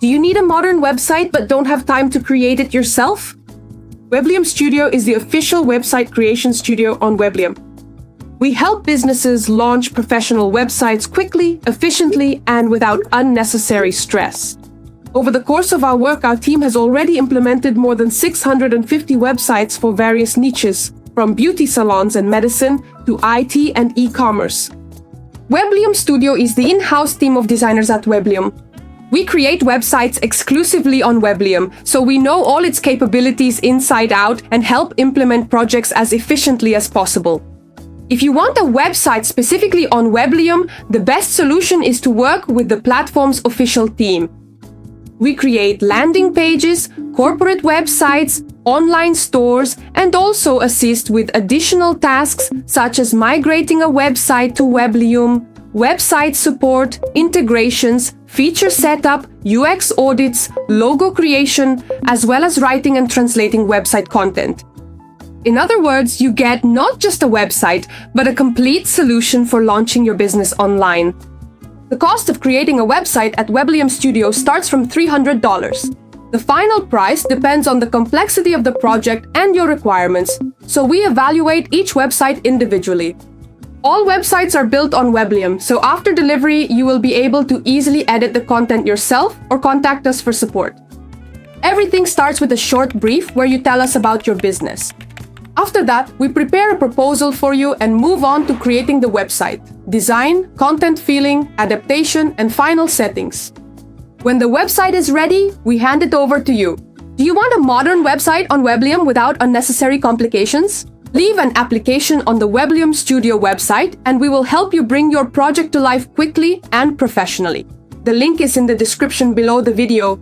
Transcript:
Do you need a modern website but don't have time to create it yourself? Weblium Studio is the official website creation studio on Weblium. We help businesses launch professional websites quickly, efficiently, and without unnecessary stress. Over the course of our work, our team has already implemented more than 650 websites for various niches, from beauty salons and medicine to IT and e-commerce. Weblium Studio is the in-house team of designers at Weblium. We create websites exclusively on Weblium, so we know all its capabilities inside out and help implement projects as efficiently as possible. If you want a website specifically on Weblium, the best solution is to work with the platform's official team. We create landing pages, corporate websites, online stores, and also assist with additional tasks such as migrating a website to Weblium, website support, integrations, feature setup, UX audits, logo creation, as well as writing and translating website content. In other words, you get not just a website, but a complete solution for launching your business online. The cost of creating a website at Weblium Studio starts from $300. The final price depends on the complexity of the project and your requirements, so we evaluate each website individually. All websites are built on Weblium, so after delivery, you will be able to easily edit the content yourself or contact us for support. Everything starts with a short brief where you tell us about your business. After that, we prepare a proposal for you and move on to creating the website, design, content filling, adaptation, and final settings. When the website is ready, we hand it over to you. Do you want a modern website on Weblium without unnecessary complications? Leave an application on the Weblium Studio website and we will help you bring your project to life quickly and professionally. The link is in the description below the video